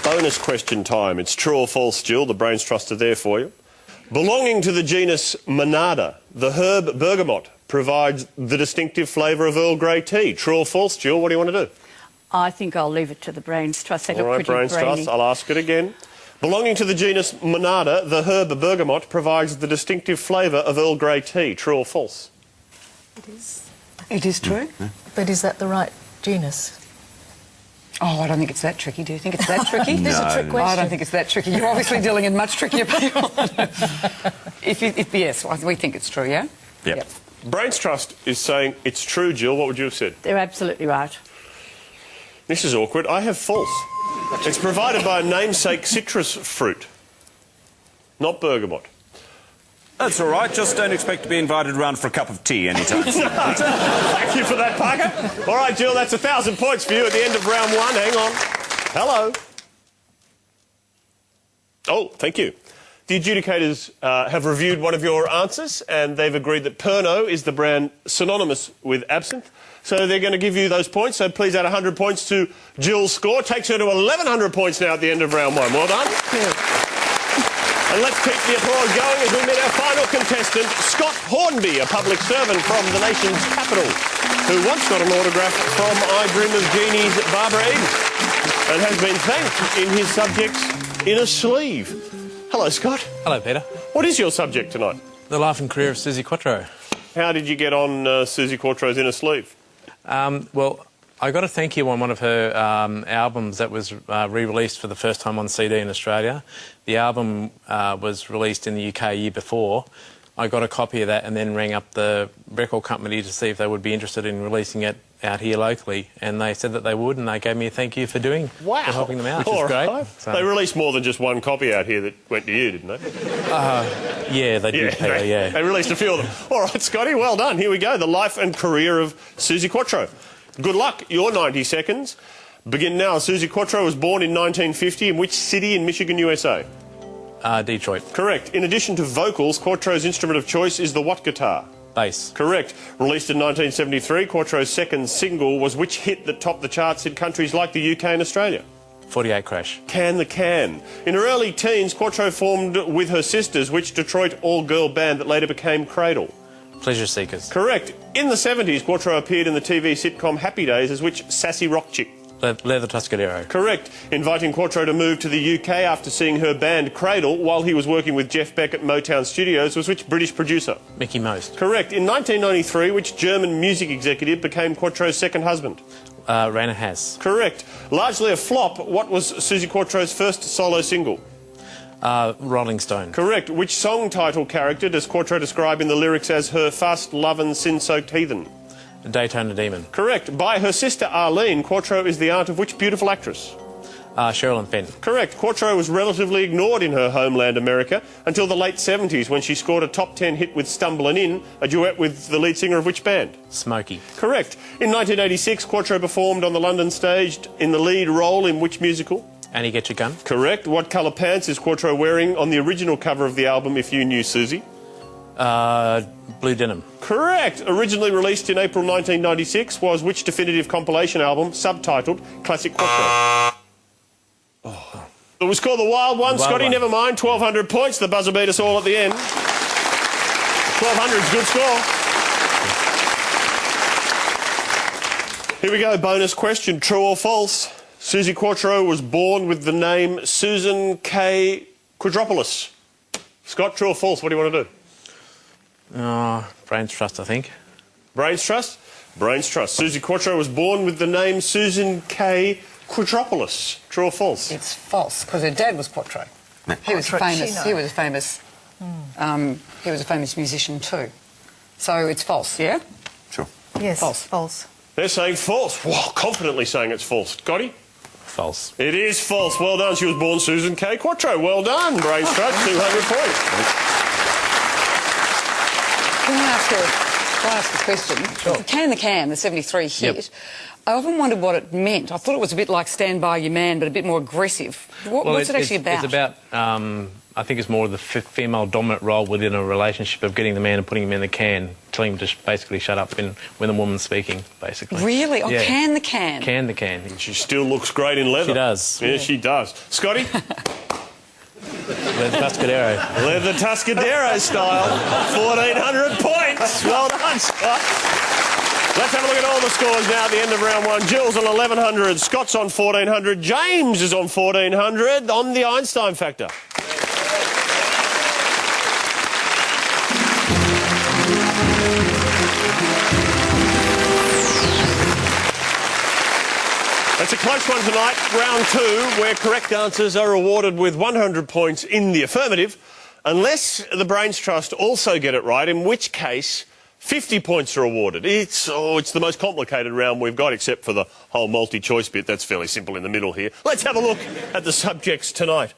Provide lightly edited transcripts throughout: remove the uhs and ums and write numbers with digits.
Bonus question time. It's true or false, Jill. The brains trust are there for you. Belonging to the genus Monarda, the herb bergamot provides the distinctive flavour of Earl Grey tea. True or false, Jill? What do you want to do? I think I'll leave it to the brains trust. They look pretty brains brainy. trust. I'll ask it again. Belonging to the genus Monarda, the herb bergamot provides the distinctive flavour of Earl Grey tea. True or false? It is. It is true. But is that the right genus? Oh, I don't think it's that tricky. Do you think it's that tricky? There's a trick question. I don't think it's that tricky. You're obviously dealing in much trickier people. Yes, we think it's true, yeah? Yep. Brains Trust is saying it's true, Jill. What would you have said? They're absolutely right. This is awkward. I have false. It's provided by a namesake citrus fruit, not bergamot. That's all right. Just don't expect to be invited around for a cup of tea anytime. Thank you for that, Parker. All right, Jill, that's 1,000 points for you at the end of round one. Hang on. Hello. Oh, thank you. The adjudicators have reviewed one of your answers and they've agreed that Pernod is the brand synonymous with absinthe. So they're going to give you those points. So please add 100 points to Jill's score. Takes her to 1,100 points now at the end of round one. Well done. And let's keep the applause going as we meet our final contestant, Scott Hornby, a public servant from the nation's capital, who once got an autograph from I Dream of Jeannie's Barbara Eden and has been thanked in his subjects in a sleeve. Hello, Scott. Hello, Peter. What is your subject tonight? The life and career of Suzi Quatro. How did you get on Suzi Quatro's in a sleeve? Well, I got a thank you on one of her albums that was re-released for the first time on CD in Australia. The album was released in the UK a year before. I got a copy of that and then rang up the record company to see if they would be interested in releasing it out here locally, and they said that they would, and they gave me a thank you for for helping them out, which is great. So, they released more than just one copy out here that went to you, didn't they? yeah, they did, Peter, They released a few of them. All right, Scotty, well done. Here we go. The life and career of Suzi Quatro. Good luck. Your 90 seconds begin now. Suzi Quatro was born in 1950 in which city in Michigan, USA? Detroit. Correct. In addition to vocals, Quatro's instrument of choice is the what guitar? Bass. Correct. Released in 1973, Quatro's second single was which hit that topped the charts in countries like the UK and Australia? 48 Crash. Can the Can. In her early teens, Quatro formed with her sisters which Detroit all-girl band that later became Cradle? Pleasure Seekers. Correct. In the 70s, Quatro appeared in the TV sitcom Happy Days as which sassy rock chick? Leather Tuscadero. Correct. Inviting Quatro to move to the UK after seeing her band Cradle while he was working with Jeff Beck at Motown Studios was which British producer? Mickey Most. Correct. In 1993, which German music executive became Quatro's second husband? Rainer Haas. Correct. Largely a flop, what was Suzi Quatro's first solo single? Rolling Stone. Correct. Which song title character does Quatro describe in the lyrics as her fast lovin' sin-soaked heathen? Daytona Demon. Correct. By her sister Arlene, Quatro is the aunt of which beautiful actress? Sherilyn Fenn. Correct. Quatro was relatively ignored in her homeland America until the late 70s when she scored a top 10 hit with Stumblin' In, a duet with the lead singer of which band? Smokey. Correct. In 1986, Quatro performed on the London stage in the lead role in which musical? Annie Get Your Gun. Correct. What colour pants is Quatro wearing on the original cover of the album If You Knew Suzi? Blue Denim. Correct. Originally released in April 1996 was which definitive compilation album subtitled Classic Quatro? Oh. It was called The Wild One. Scotty, never mind. 1,200 points. The buzzer beat us all at the end. 1,200 is a good score. Here we go. Bonus question. True or false? Suzi Quatro was born with the name Susan K. Quadropoulos. Scott, true or false? What do you want to do? Brains Trust, I think. Brains Trust? Brains Trust. Suzi Quatro was born with the name Susan K. Quadropoulos. True or false? It's false, because her dad was Quatro. He was famous. He was a famous musician too. So it's false, yeah? Sure. Yes, false. False. They're saying false. Wow, confidently saying it's false. Scotty? False. It is false. Well done. She was born Susan K. Quatro. Well done. Brains Trust, 200 points. Can I ask a question? Sure. Can the 73 hit, I often wondered what it meant. I thought it was a bit like Stand By Your Man, but a bit more aggressive. What's it actually about? It's about, I think it's more of the female dominant role within a relationship of getting the man and putting him in the can, telling him to basically shut up when the woman's speaking, basically. Really? Oh, yeah. Can the can? Can the can. She still looks great in leather. She does. Yeah, she does. Scotty? Leather Tuscadero. Leather Tuscadero style. 1,400 points. Well done, Scott. Let's have a look at all the scores now at the end of round one. Jill's on 1,100, Scott's on 1,400, James is on 1,400 on the Einstein factor. It's a close one tonight, round two, where correct answers are awarded with 100 points in the affirmative, unless the Brains Trust also get it right, in which case 50 points are awarded. It's the most complicated round we've got, except for the whole multi-choice bit. That's fairly simple in the middle here. Let's have a look at the subjects tonight.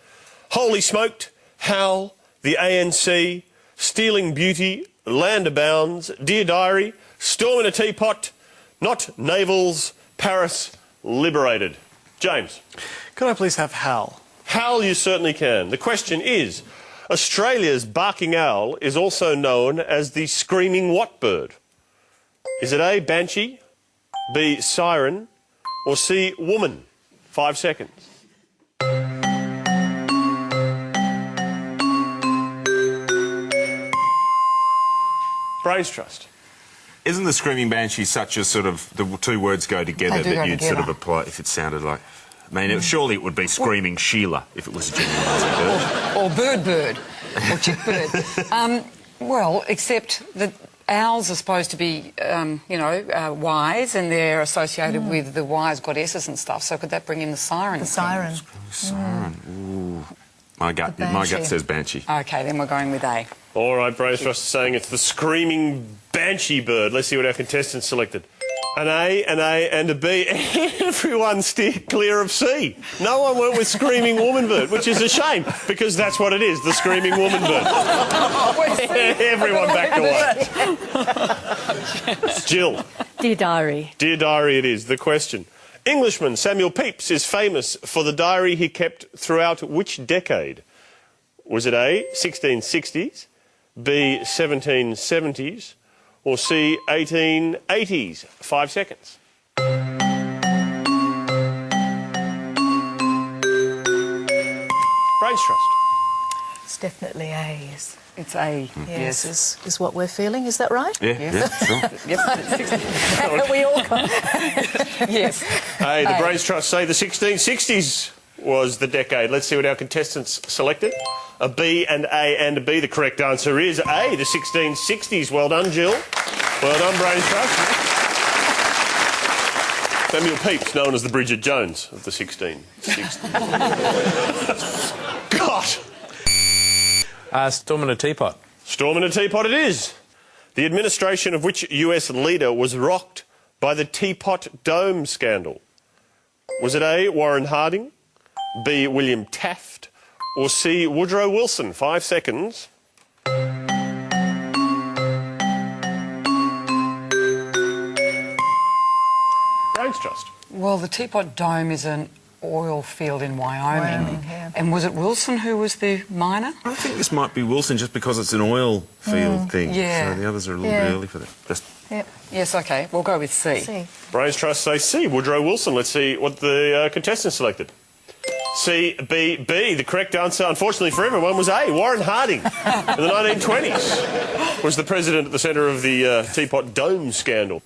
Holy Smoked, Howl, the ANC, Stealing Beauty, Land Abounds, Dear Diary, Storm in a Teapot, Not Navals, Paris, Liberated. James. Could I please have Hal? Howl you certainly can. The question is, Australia's barking owl is also known as the screaming what bird? Is it A, banshee, B, siren, or C, woman? 5 seconds. Brains Trust. Isn't the screaming banshee such a sort of, the two words go together They do that go you'd together. sort of apply if it sounded like... I mean, surely it would be screaming Sheila if it was a genuine bird. Or bird. Or chick bird. Well, except that owls are supposed to be, wise, and they're associated with the wise goddesses and stuff. So could that bring in the siren? The siren. Siren. Ooh. My gut banshee. says banshee. Okay, then we're going with A. All right, Brains Trust is saying it's the screaming banshee bird. Let's see what our contestants selected. An A, and a B. Everyone steered clear of C. No one went with screaming woman bird, which is a shame, because that's what it is, the screaming woman bird. Everyone backed away. Jill. Dear Diary. Dear Diary it is. The question. Englishman Samuel Pepys is famous for the diary he kept throughout which decade? Was it A, 1660s, B, 1770s, or C, 1880s? 5 seconds. Brains Trust. It's definitely A. It's A. Yes, is what we're feeling. Is that right? Yeah, sure. Yep. We all Yes. Hey, the Brains Trust say the 1660s was the decade. Let's see what our contestants selected. A B and a B. The correct answer is A, the 1660s. Well done, Jill. Well done, Brains Trust. Samuel Pepys, known as the Bridget Jones of the 1660s. God. Storm in a Teapot. Storm in a Teapot it is. The administration of which US leader was rocked by the Teapot Dome scandal? Was it A, Warren Harding, B, William Taft, or C, Woodrow Wilson? 5 seconds. Brains Trust. Well, the Teapot Dome is an oil field in Wyoming. yeah. And was it Wilson who was the miner? I think this might be Wilson just because it's an oil field thing. yeah. So the others are a little bit early for that. Just Yep. Yes, OK. We'll go with C. See. Brains Trust say C, Woodrow Wilson. Let's see what the contestants selected. C, B, B. The correct answer, unfortunately for everyone, was A, Warren Harding. In the 1920s was the president at the centre of the Teapot Dome scandal.